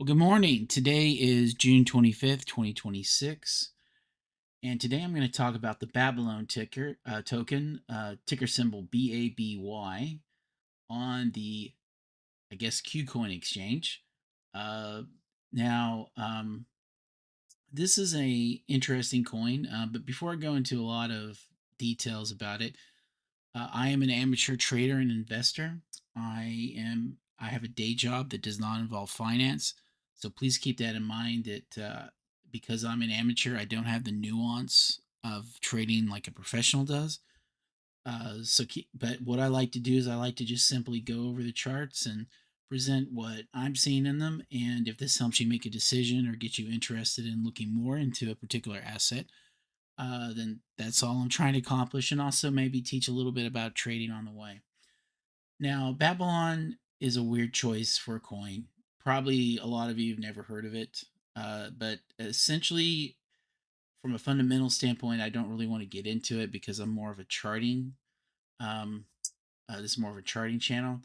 Well, good morning. Today is June 25th, 2026. And today I'm going to talk about the Babylon token, ticker symbol BABY, on the, I guess, KuCoin exchange. Uh, now, this is a interesting coin, but before I go into a lot of details about it, I am an amateur trader and investor. I have a day job that does not involve finance, so please keep that in mind. That because I'm an amateur, I don't have the nuance of trading like a professional does. But what I like to do is I like to just simply go over the charts and present what I'm seeing in them. And if this helps you make a decision or get you interested in looking more into a particular asset, then that's all I'm trying to accomplish, and also maybe teach a little bit about trading on the way. Now, Babylon is a weird choice for a coin. Probably a lot of you have never heard of it, but essentially, from a fundamental standpoint, I don't really want to get into it because I'm more of a charting. Um, this is more of a charting channel.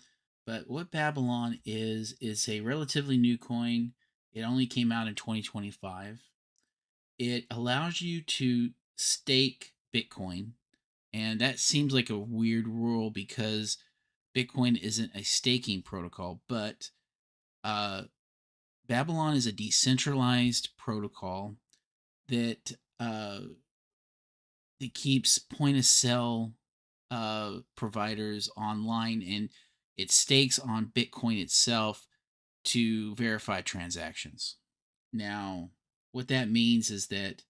But what Babylon is a relatively new coin. It only came out in 2025. It allows you to stake Bitcoin. And that seems like a weird rule because Bitcoin isn't a staking protocol, but uh, Babylon is a decentralized protocol that that keeps point of sale providers online, and it stakes on Bitcoin itself to verify transactions. Now, what that means is that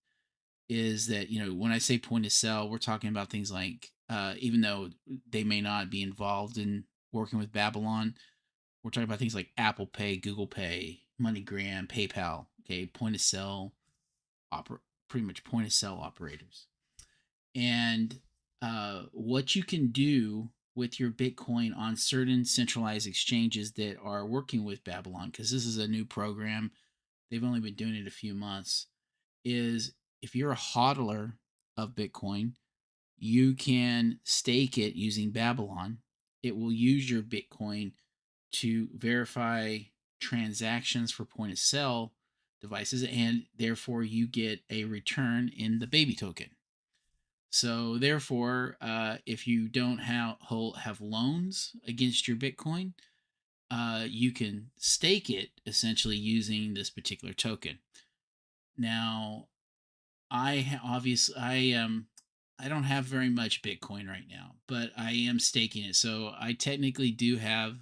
when I say point of sale, we're talking about things like even though they may not be involved in working with Babylon, we're talking about things like Apple Pay, Google Pay, MoneyGram, PayPal. Okay, point of sale, pretty much point of sale operators. And what you can do with your Bitcoin on certain centralized exchanges that are working with Babylon, because this is a new program, they've only been doing it a few months, is if you're a hodler of Bitcoin, you can stake it using Babylon. It will use your Bitcoin to verify transactions for point of sale devices, and therefore you get a return in the baby token. So therefore, if you don't have loans against your Bitcoin, you can stake it essentially using this particular token. Now, I don't have very much Bitcoin right now, but I am staking it. So I technically do have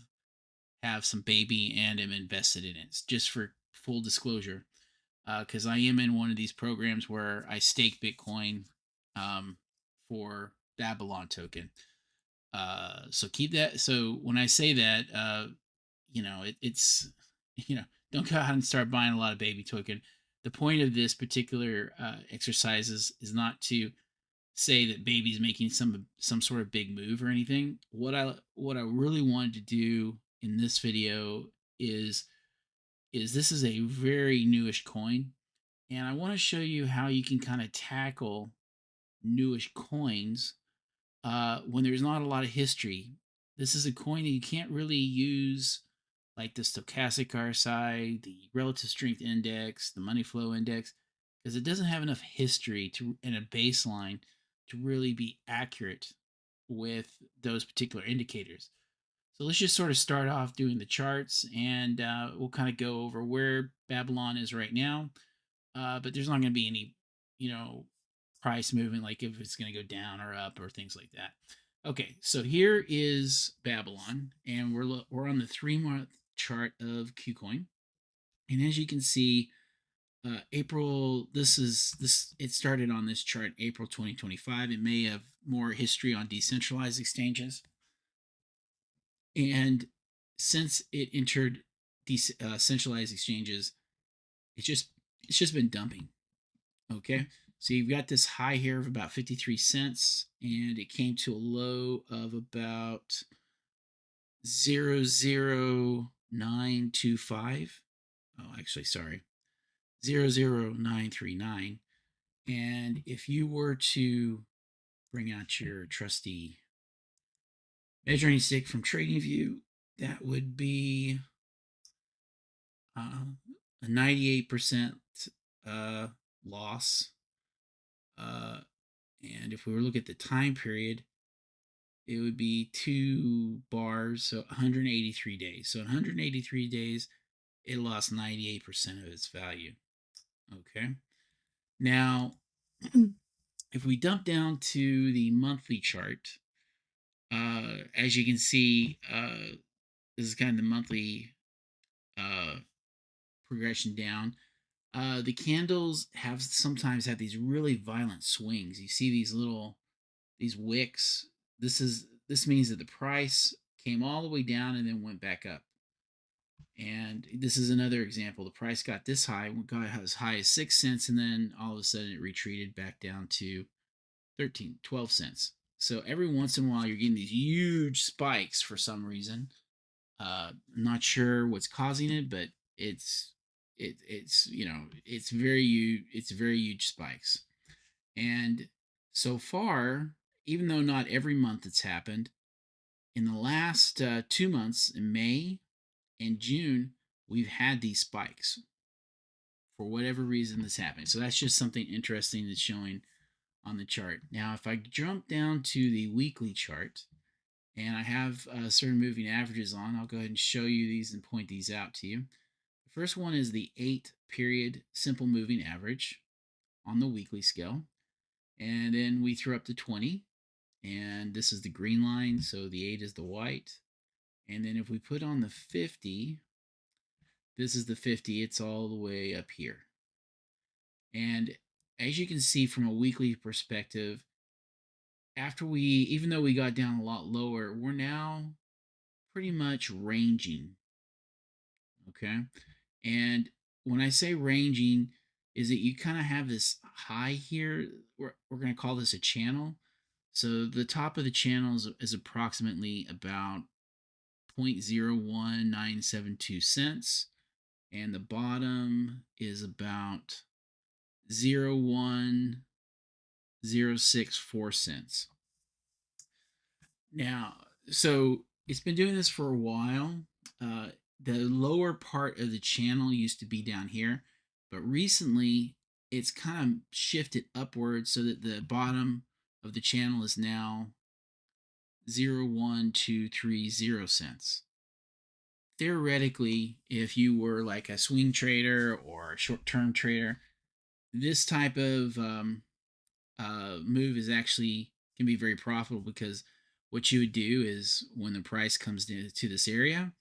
some baby and am invested in it. Just for full disclosure, because I am in one of these programs where I stake Bitcoin um, for Babylon token. So keep that. So when I say that, it's don't go out and start buying a lot of baby token. The point of this particular exercise is not to say that baby's making some sort of big move or anything. What I really wanted to do in this video is this is a very newish coin, and I want to show you how you can kind of tackle newish coins when there's not a lot of history. This is a coin that you can't really use like the stochastic RSI, the relative strength index, the money flow index, because it doesn't have enough history to and a baseline to really be accurate with those particular indicators. So let's just sort of start off doing the charts, and we'll kind of go over where Babylon is right now. But there's not going to be any, you know, price movement, like if it's going to go down or up or things like that. Okay, so here is Babylon, and we're on the 3 month chart of KuCoin, and as you can see, April. This. It started on this chart April 2025. It may have more history on decentralized exchanges, and since it entered these centralized exchanges, it's just been dumping. Okay, so you've got this high here of about 53 cents, and it came to a low of about 00925. Oh, actually, sorry, 00939. And if you were to bring out your trusty measuring stick from TradingView, that would be a 98% uh, loss. Uh, and if we were to look at the time period, it would be 2 bars, so 183 days. So in 183 days, it lost 98% of its value. Okay. Now, if we dump down to the monthly chart, as you can see, this is kind of the monthly uh, progression down. The candles have sometimes have these really violent swings. You see these wicks. This means that the price came all the way down and then went back up. And this is another example. The price got this high, got as high as 6 cents, and then all of a sudden it retreated back down to 13, 12 cents. So every once in a while you're getting these huge spikes for some reason. I'm not sure what's causing it, but it's it's very huge spikes. And so far, even though not every month it's happened, in the last 2 months, in May and June, we've had these spikes for whatever reason that's happening. So that's just something interesting that's showing on the chart. Now, if I jump down to the weekly chart, and I have certain moving averages on, I'll go ahead and show you these and point these out to you. The first one is the 8-period simple moving average on the weekly scale. And then we throw up to 20, and this is the green line, so the 8 is the white. And then if we put on the 50, this is the 50, it's all the way up here. And as you can see from a weekly perspective, even though we got down a lot lower, we're now pretty much ranging. Okay. And when I say ranging, is that you kind of have this high here. We're going to call this a channel. So the top of the channel is approximately about 0.01972 cents. And the bottom is about 0.1064 cents. Now, so it's been doing this for a while. The lower part of the channel used to be down here, but recently it's kind of shifted upwards so that the bottom of the channel is now 0.1230 cents. Theoretically, if you were like a swing trader or a short-term trader, this type of move is actually can be very profitable, because what you would do is when the price comes to this area,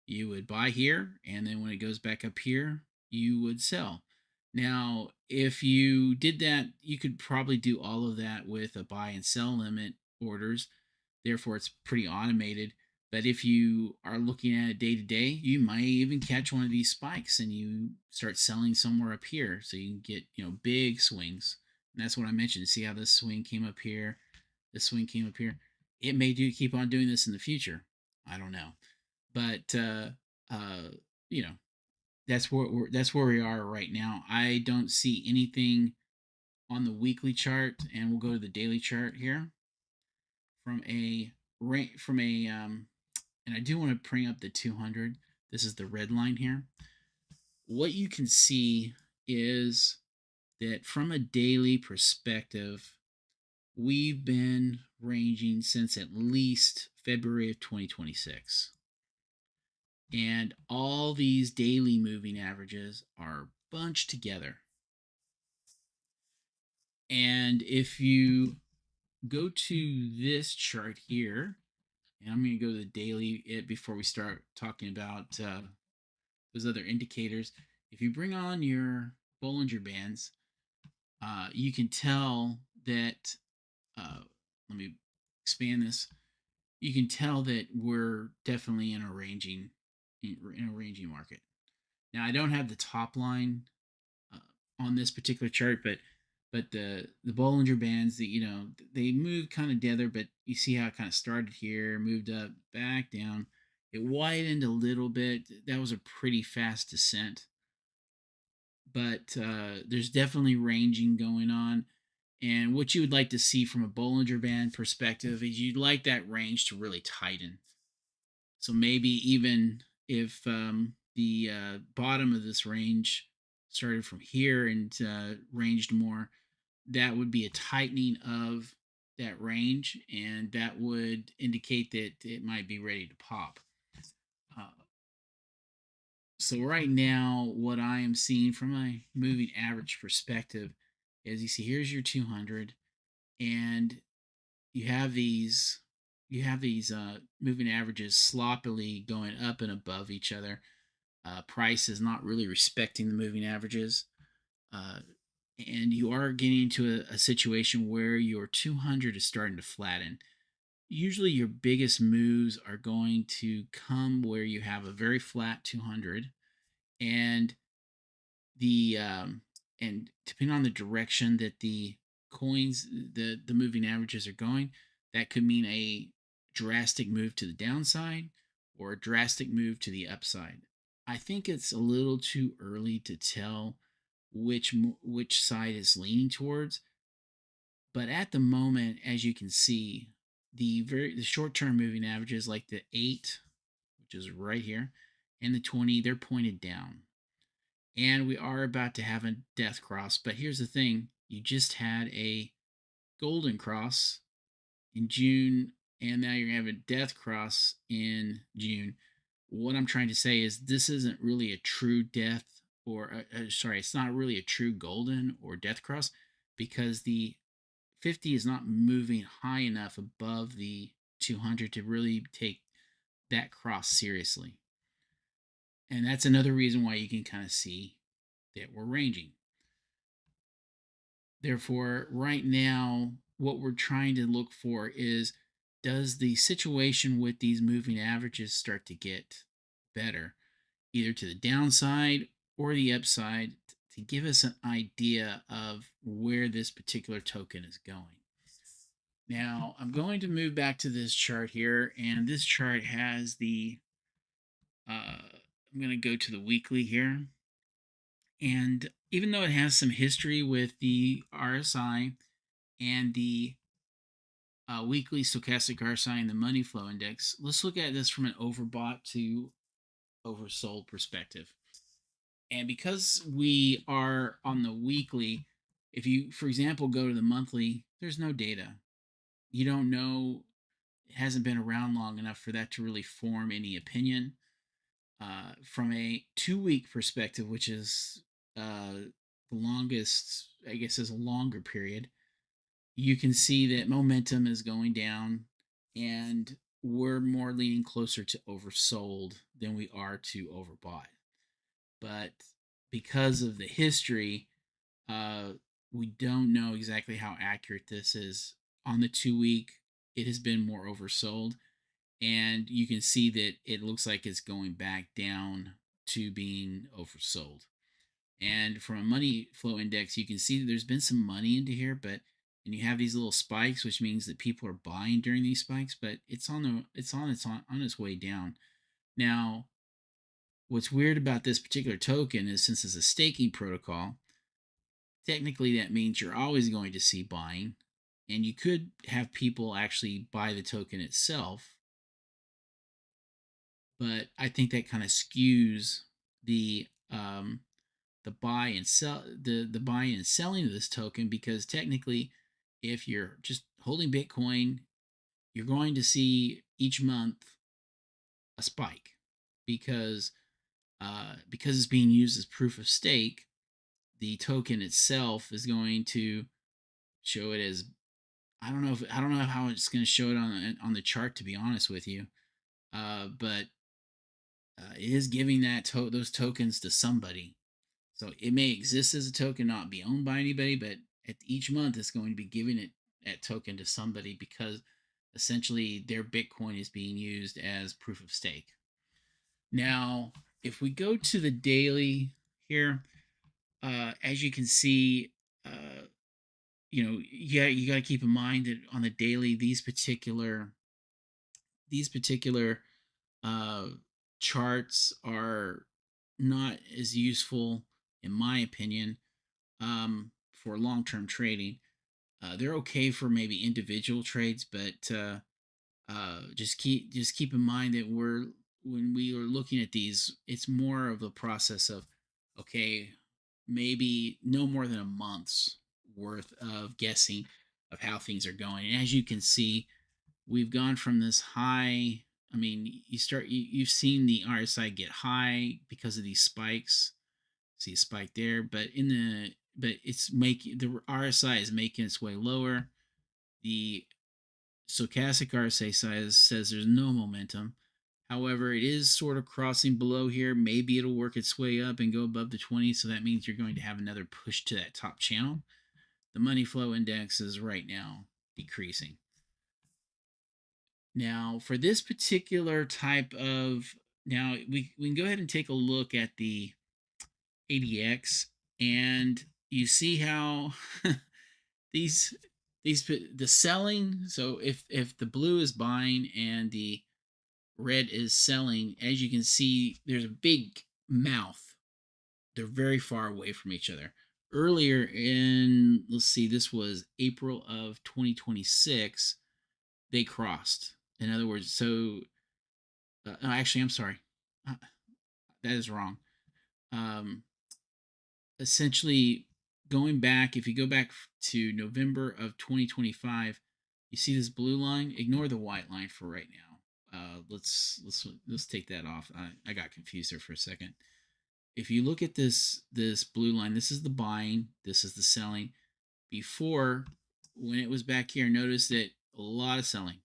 you would buy here, and then when it goes back up here, you would sell. Now, if you did that, you could probably do all of that with a buy and sell limit orders. Therefore, it's pretty automated. But if you are looking at it day to day, you might even catch one of these spikes and you start selling somewhere up here, so you can get big swings. And that's what I mentioned. See how this swing came up here, this swing came up here. It may keep on doing this in the future. I don't know, but uh, you know that's where we are right now. I don't see anything on the weekly chart, and we'll go to the daily chart here from a and I do want to bring up the 200. This is the red line here. What you can see is that from a daily perspective, we've been ranging since at least February of 2026. And all these daily moving averages are bunched together. And if you go to this chart here, and I'm going to go to the daily before we start talking about those other indicators. If you bring on your Bollinger Bands, you can tell that, let me expand this. You can tell that we're definitely in a ranging market. Now, I don't have the top line on this particular chart, but the Bollinger Bands, they move kind of together, but you see how it kind of started here, moved up, back down. It widened a little bit. That was a pretty fast descent, but there's definitely ranging going on. And what you would like to see from a Bollinger Band perspective is you'd like that range to really tighten. So maybe even if the bottom of this range started from here and ranged more, that would be a tightening of that range, and that would indicate that it might be ready to pop. Uh, so right now, what I am seeing from a moving average perspective is, you see, here's your 200, and you have these moving averages sloppily going up and above each other. Price is not really respecting the moving averages. Uh, and you are getting into a situation where your 200 is starting to flatten. Usually, your biggest moves are going to come where you have a very flat 200, and the and depending on the direction that the coins, the moving averages are going, that could mean a drastic move to the downside or a drastic move to the upside. I think it's a little too early to tell which side is leaning towards, but at the moment, as you can see, the short-term moving averages like the 8, which is right here, and the 20, they're pointed down. And we are about to have a death cross. But here's the thing, you just had a golden cross in June, and now you're going to have a death cross in June. What I'm trying to say is, this isn't really a true death, or sorry, it's not really a true golden or death cross, because the 50 is not moving high enough above the 200 to really take that cross seriously. And that's another reason why you can kind of see that we're ranging. Therefore, right now, what we're trying to look for is, does the situation with these moving averages start to get better, either to the downside or the upside, to give us an idea of where this particular token is going. Now, I'm going to move back to this chart here, and this chart has I'm going to go to the weekly here. And even though it has some history with the RSI and the weekly stochastic RSI and the money flow index, let's look at this from an overbought to oversold perspective. And because we are on the weekly, if you, for example, go to the monthly, there's no data. You don't know, it hasn't been around long enough for that to really form any opinion. From a 2 week perspective, which is the longest, I guess, is a longer period, you can see that momentum is going down, and we're more leaning closer to oversold than we are to overbought. But because of the history, uh, we don't know exactly how accurate this is. On the 2 week, it has been more oversold, and you can see that it looks like it's going back down to being oversold. And from a money flow index, you can see that there's been some money into here, but and you have these little spikes, which means that people are buying during these spikes, but on its way down. Now, what's weird about this particular token is, since it's a staking protocol, technically that means you're always going to see buying, and you could have people actually buy the token itself, but I think that kind of skews the buy and sell, the buying and selling of this token, because technically, if you're just holding Bitcoin, you're going to see each month a spike, because because it's being used as proof of stake. The token itself is going to show it as, I don't know how it's going to show it on the chart, to be honest with you, but it is giving those tokens to somebody. So it may exist as a token, not be owned by anybody, but at each month it's going to be giving that token to somebody, because essentially their Bitcoin is being used as proof of stake. Now, if we go to the daily here, as you can see, you got to keep in mind that on the daily, these particular uh, charts are not as useful, in my opinion, for long-term trading. They're okay for maybe individual trades, but just keep in mind that when we are looking at these, it's more of a process of, okay, maybe no more than a month's worth of guessing of how things are going. And as you can see, we've gone from this high. I mean, you've seen the RSI get high because of these spikes. See a spike there, but it's making the RSI is making its way lower. The stochastic RSI says there's no momentum. However, it is sort of crossing below here. Maybe it'll work its way up and go above the 20. So that means you're going to have another push to that top channel. The money flow index is right now decreasing. Now, for this particular type of, now we can go ahead and take a look at the ADX, and you see how these the selling. So if the blue is buying and the red is selling, as you can see, there's a big mouth. They're very far away from each other. Earlier in, let's see, this was April of 2026, they crossed. In other words, so no, actually, I'm sorry, that is wrong. Essentially, going back, if you go back to November of 2025, you see this blue line. Ignore the white line for right now. Let's take that off. I got confused there for a second. If you look at this blue line, this is the buying, this is the selling. Before, when it was back here, notice that a lot of selling.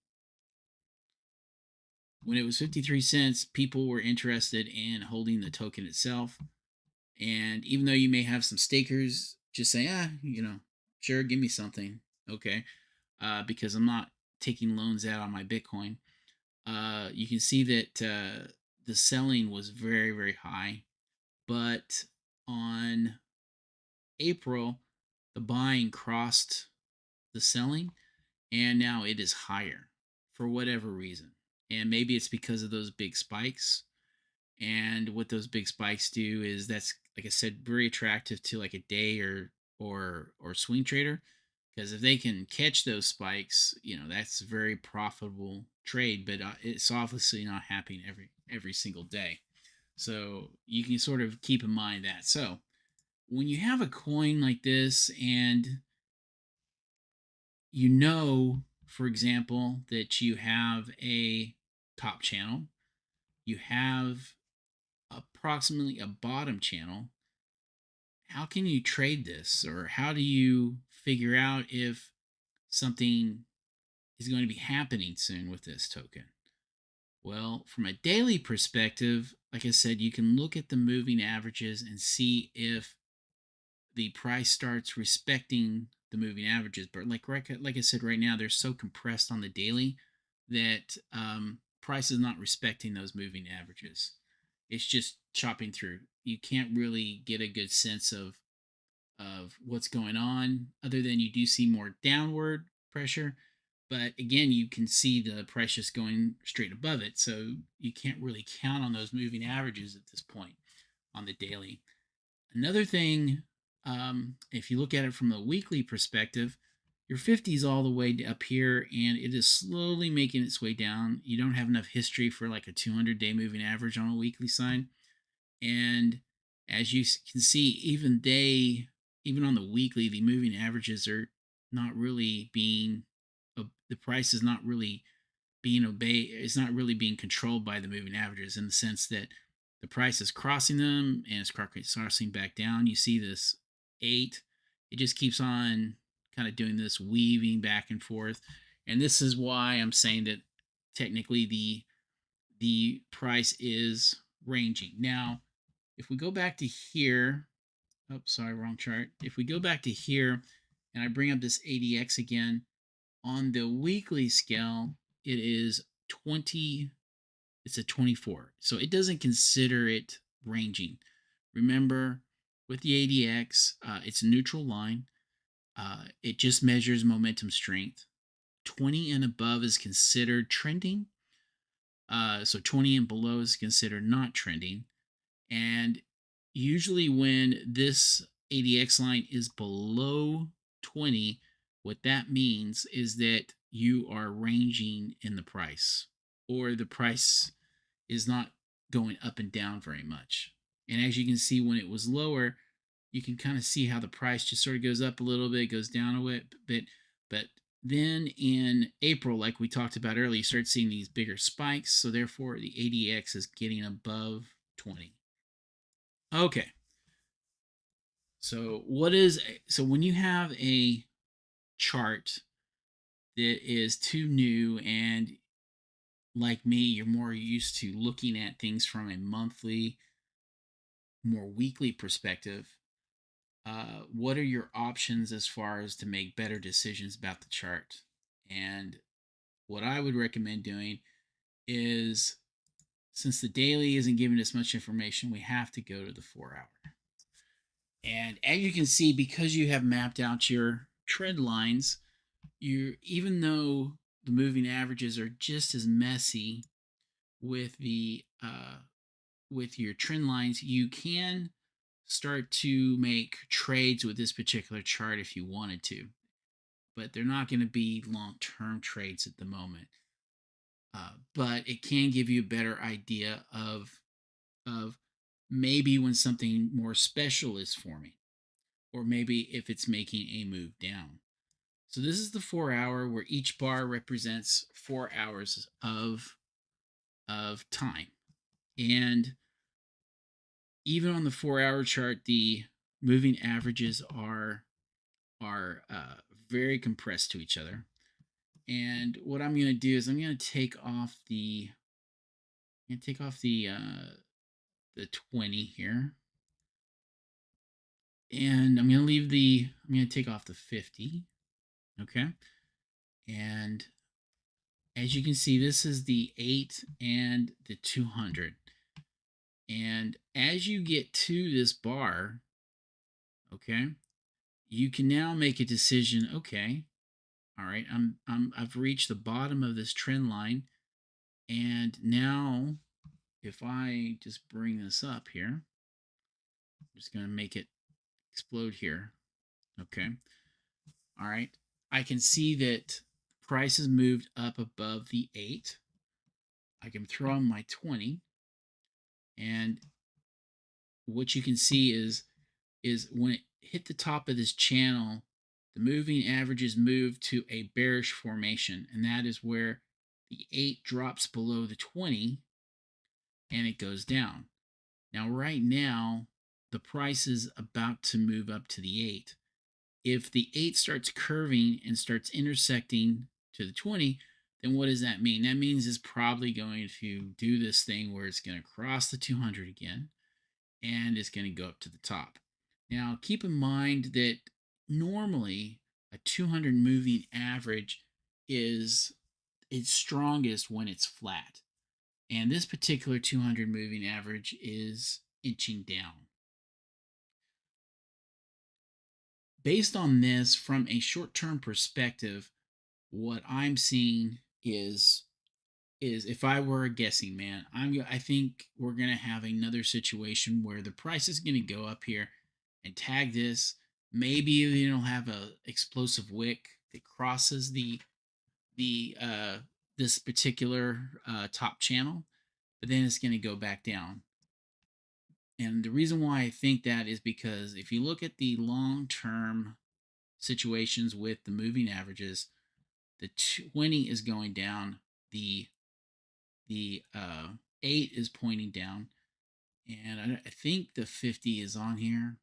When it was 53 cents, people were interested in holding the token itself. And even though you may have some stakers just say, sure, give me something. Okay. Because I'm not taking loans out on my Bitcoin. You can see that the selling was very, very high. But on April, the buying crossed the selling, and now it is higher for whatever reason. And maybe it's because of those big spikes. And what those big spikes do is, that's, like I said, very attractive to like a day or swing trader, because if they can catch those spikes, that's a very profitable trade. But it's obviously not happening every single day. So you can sort of keep in mind that. So when you have a coin like this, and for example, that you have a top channel, you have approximately a bottom channel, how can you trade this? Or how do you figure out if something is going to be happening soon with this token? Well, from a daily perspective, like I said, you can look at the moving averages and see if the price starts respecting the moving averages. But like I said, right now they're so compressed on the daily that price is not respecting those moving averages. It's just chopping through. You can't really get a good sense of what's going on, other than you do see more downward pressure. But again, you can see the price just going straight above it. So you can't really count on those moving averages at this point on the daily. Another thing, if you look at it from a weekly perspective, your 50 is all the way up here, and it is slowly making its way down. You don't have enough history for like a 200-day moving average on a weekly sign. And as you can see, even on the weekly, the moving averages are not really being, the price is not really being obeyed. It's not really being controlled by the moving averages, in the sense that the price is crossing them and it's crossing back down. You see this 8, it just keeps on kind of doing this weaving back and forth. And this is why I'm saying that technically the price is ranging. Now, if we go back to here, wrong chart. If we go back to here and I bring up this ADX again, on the weekly scale, it is 20, it's a 24. So it doesn't consider it ranging. Remember, with the ADX, it's a neutral line. It just measures momentum strength. 20 and above is considered trending. So 20 and below is considered not trending. And usually when this ADX line is below 20, what that means is that you are ranging in the price, or the price is not going up and down very much. And as you can see, when it was lower, you can kind of see how the price just sort of goes up a little bit, goes down a bit. But then in April, like we talked about earlier, you start seeing these bigger spikes. So therefore, the ADX is getting above 20. Okay. So when you have a chart that is too new, and like me, you're more used to looking at things from a monthly, more weekly perspective, what are your options as far as to make better decisions about the chart? And what I would recommend doing is, since the daily isn't giving us much information, we have to go to the 4 hour. And as you can see, because you have mapped out your trend lines, you, even though the moving averages are just as messy with the with your trend lines, you can start to make trades with this particular chart if you wanted to, but they're not going to be long-term trades at the moment. But it can give you a better idea of maybe when something more special is forming, or maybe if it's making a move down. So this is the 4 hour, where each bar represents 4 hours of time. And even on the 4 hour chart, the moving averages are very compressed to each other. And what I'm going to do is I'm going to take off the 20 here, and I'm going to take off the 50. Okay. And as you can see, this is the 8 and the 200. And as you get to this bar, okay, you can now make a decision. Okay, all right, I've reached the bottom of this trend line, and now if I just bring this up here, I'm just going to make it explode here. Okay, all right, I can see that price has moved up above the 8. I can throw on my 20, and what you can see is when it hit the top of this channel, the moving averages move to a bearish formation, and that is where the 8 drops below the 20 and it goes down. Now, right now, the price is about to move up to the 8. If the 8 starts curving and starts intersecting to the 20, then what does that mean? That means it's probably going to do this thing where it's going to cross the 200 again, and it's going to go up to the top. Now, keep in mind that normally a 200 moving average is its strongest when it's flat. And this particular 200 moving average is inching down. Based on this, from a short-term perspective, what I'm seeing is if I were a guessing man, I think we're gonna have another situation where the price is gonna go up here and tag this. Maybe you don't have a explosive wick that crosses the this particular top channel, but then it's gonna go back down. And the reason why I think that is because if you look at the long term situations with the moving averages, the 20 is going down, the 8 is pointing down, and I think the 50 is on here.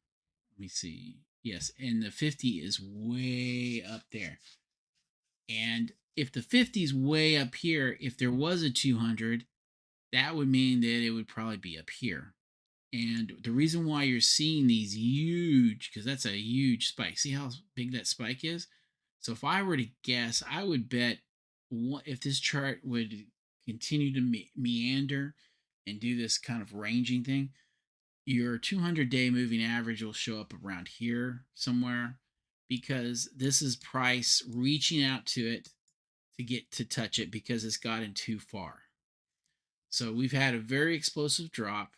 Let me see. Yes, and the 50 is way up there. And if the 50 is way up here, if there was a 200, that would mean that it would probably be up here. And the reason why you're seeing these huge, because that's a huge spike. See how big that spike is? So if I were to guess, I would bet if this chart would continue to meander and do this kind of ranging thing, your 200-day moving average will show up around here somewhere, because this is price reaching out to it to get to touch it because it's gotten too far. So we've had a very explosive drop.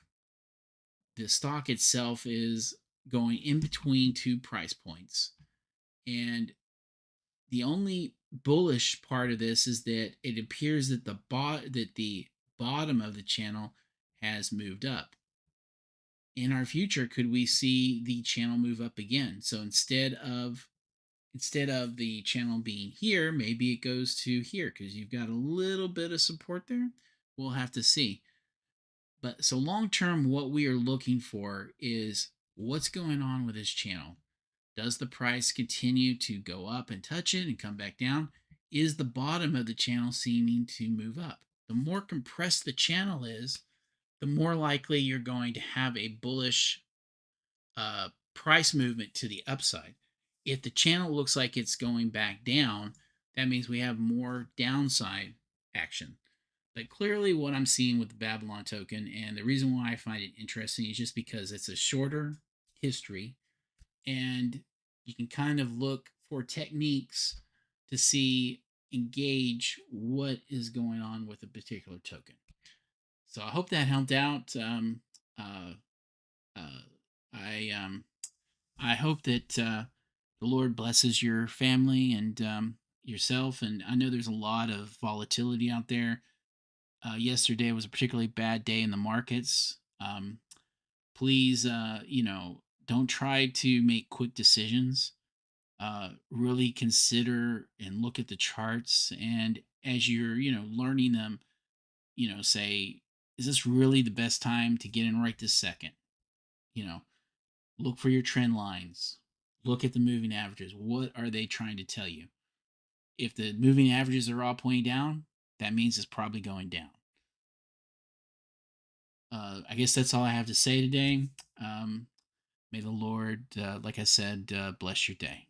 The stock itself is going in between two price points. And the only bullish part of this is that it appears that the bottom of the channel has moved up. In our future, could we see the channel move up again? So instead of the channel being here, maybe it goes to here because you've got a little bit of support there. We'll have to see. But so long term, what we are looking for is what's going on with this channel. Does the price continue to go up and touch it and come back down? Is the bottom of the channel seeming to move up? The more compressed the channel is, the more likely you're going to have a bullish price movement to the upside. If the channel looks like it's going back down, that means we have more downside action. But clearly, what I'm seeing with the Babylon token, and the reason why I find it interesting is just because it's a shorter history, and you can kind of look for techniques to see, engage what is going on with a particular token. So I hope that helped out. Uh, uh, I hope that the Lord blesses your family and yourself. And I know there's a lot of volatility out there. Yesterday was a particularly bad day in the markets. Please, don't try to make quick decisions. Really consider and look at the charts, and as you're, learning them, say, is this really the best time to get in right this second? You know, look for your trend lines. Look at the moving averages. What are they trying to tell you? If the moving averages are all pointing down, that means it's probably going down. I guess that's all I have to say today. May the Lord, like I said, bless your day.